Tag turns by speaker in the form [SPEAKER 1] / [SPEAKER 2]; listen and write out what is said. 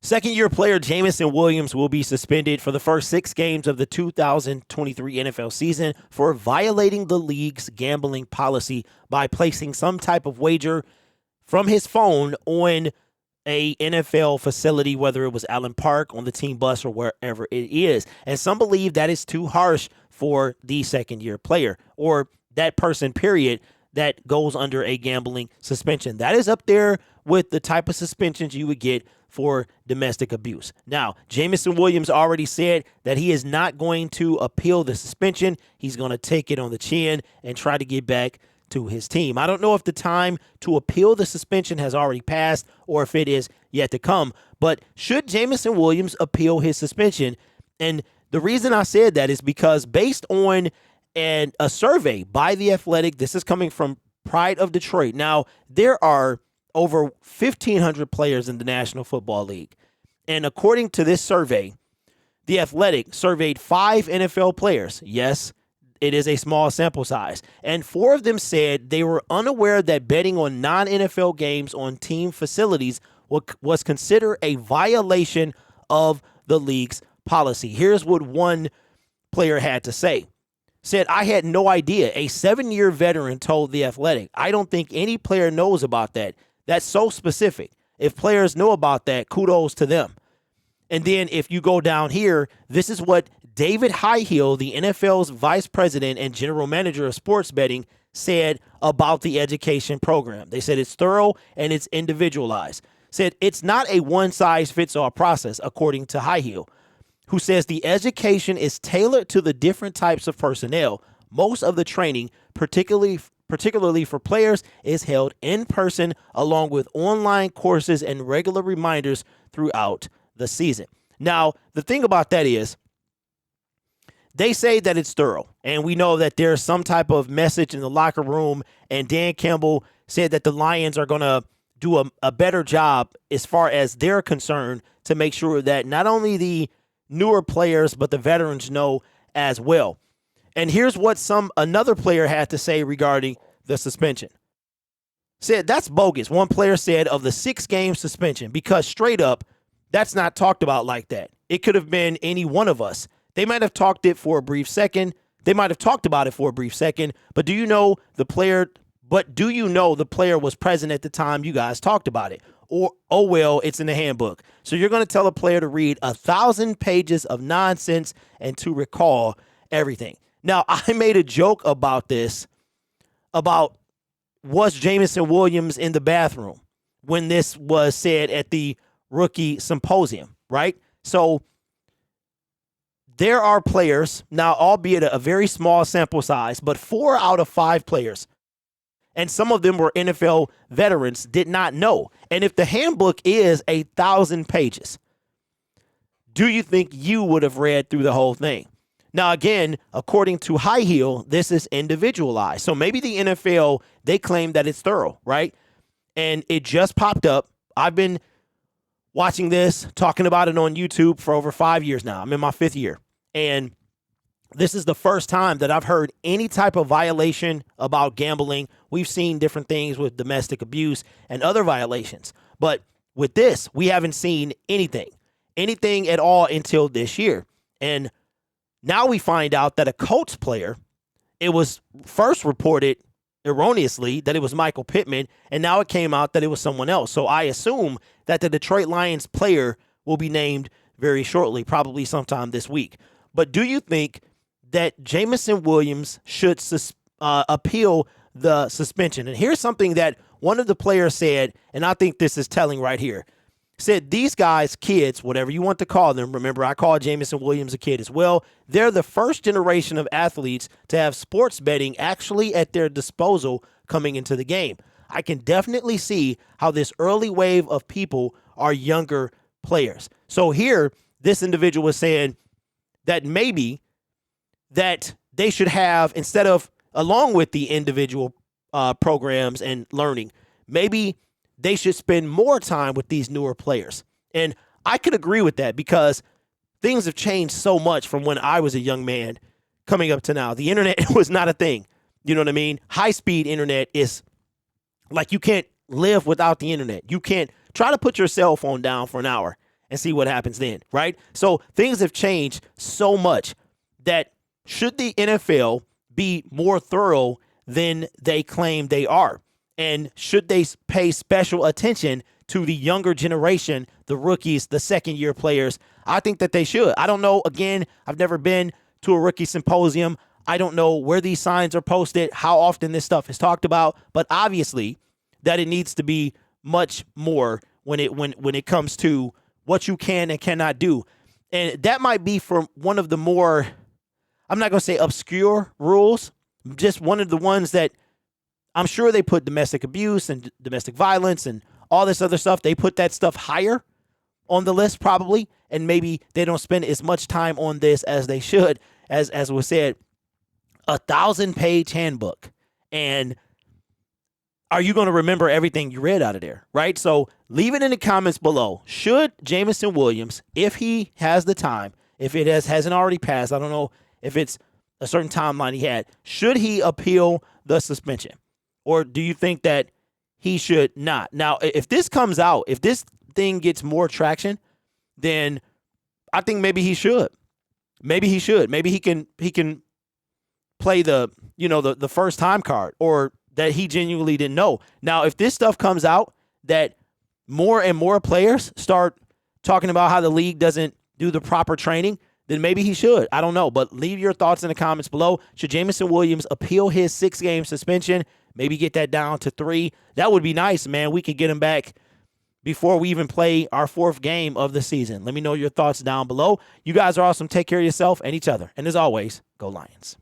[SPEAKER 1] Second-year player Jameson Williams will be suspended for the first 6 games of the 2023 NFL season for violating the league's gambling policy by placing some type of wager from his phone on a NFL facility, whether it was Allen Park, on the team bus, or wherever it is. And some believe that is too harsh for the second-year player, or that person, period, that goes under a gambling suspension. That is up there with the type of suspensions you would get for domestic abuse. Now, Jameson Williams already said that he is not going to appeal the suspension. He's going to take it on the chin and try to get back to his team. I don't know if the time to appeal the suspension has already passed or if it is yet to come, but should Jameson Williams appeal his suspension? And the reason I said that is because based on a survey by The Athletic, this is coming from Pride of Detroit. Now, there are over 1,500 players in the National Football League. And according to this survey, The Athletic surveyed 5 NFL players. Yes, it is a small sample size. And 4 of them said they were unaware that betting on non-NFL games on team facilities was considered a violation of the league's policy. Here's what one player had to say. Said, "I had no idea." A 7-year veteran told The Athletic, "I don't think any player knows about that. That's so specific. If players know about that, kudos to them." And then if you go down here, this is what David Highhill, the NFL's vice president and general manager of sports betting, said about the education program. They said it's thorough and it's individualized. Said it's not a one-size-fits-all process, according to Highhill, who says the education is tailored to the different types of personnel. Most of the training, particularly for players, is held in person, along with online courses and regular reminders throughout the season. Now, the thing about that is, they say that it's thorough, and we know that there's some type of message in the locker room, and Dan Campbell said that the Lions are going to do a better job as far as they're concerned to make sure that not only the newer players, but the veterans know as well. And here's what another player had to say regarding the suspension. Said, "That's bogus." One player said of the 6-game suspension, because straight up, that's not talked about like that. It could have been any one of us. They might have talked it for a brief second. They might have talked about it for a brief second, but do you know the player was present at the time you guys talked about it? Or, oh, well, it's in the handbook. So you're going to tell a player to read 1,000 pages of nonsense and to recall everything. Now, I made a joke about this, about was Jameson Williams in the bathroom when this was said at the rookie symposium, right? So there are players, now albeit a very small sample size, but 4 out of 5 players, and some of them were NFL veterans, did not know. And if the handbook is 1,000 pages, do you think you would have read through the whole thing? Now, again, according to Highhill, this is individualized. So maybe the NFL, they claim that it's thorough, right? And it just popped up. I've been watching this, talking about it on YouTube for over 5 years now. I'm in my 5th year. And this is the first time that I've heard any type of violation about gambling. We've seen different things with domestic abuse and other violations. But with this, we haven't seen anything at all until this year. And now we find out that a Colts player, it was first reported erroneously that it was Michael Pittman, and now it came out that it was someone else. So I assume that the Detroit Lions player will be named very shortly, probably sometime this week. But do you think that Jameson Williams should appeal the suspension? And here's something that one of the players said, and I think this is telling right here. Said these guys, kids, whatever you want to call them, remember I call Jameson Williams a kid as well, they're the first generation of athletes to have sports betting actually at their disposal coming into the game. I can definitely see how this early wave of people are younger players. So here, this individual was saying that maybe that they should have, instead of, along with the individual programs and learning, maybe they should spend more time with these newer players. And I could agree with that because things have changed so much from when I was a young man coming up to now. The internet was not a thing. You know what I mean? High-speed internet is like you can't live without the internet. You can't try to put your cell phone down for an hour and see what happens then, right? So things have changed so much that should the NFL be more thorough than they claim they are? And should they pay special attention to the younger generation, the rookies, the second-year players? I think that they should. I don't know. Again, I've never been to a rookie symposium. I don't know where these signs are posted, how often this stuff is talked about, but obviously that it needs to be much more when it comes to what you can and cannot do. And that might be from one of the more, I'm not going to say obscure rules, just one of the ones that I'm sure they put domestic abuse and domestic violence and all this other stuff. They put that stuff higher on the list probably, and maybe they don't spend as much time on this as they should. As was said, 1,000-page handbook. And are you going to remember everything you read out of there, right? So leave it in the comments below. Should Jameson Williams, if he has the time, if it hasn't already passed, I don't know if it's a certain timeline he had, should he appeal the suspension? Or do you think that he should not? Now, if this comes out, if this thing gets more traction, then I think maybe he should. Maybe he should. Maybe he can play the first time card, or that he genuinely didn't know. Now, if this stuff comes out that more and more players start talking about how the league doesn't do the proper training, then maybe he should. I don't know, but leave your thoughts in the comments below. Should Jameson Williams appeal his 6-game suspension? Maybe get that down to 3. That would be nice, man. We could get him back before we even play our 4th game of the season. Let me know your thoughts down below. You guys are awesome. Take care of yourself and each other. And as always, go Lions.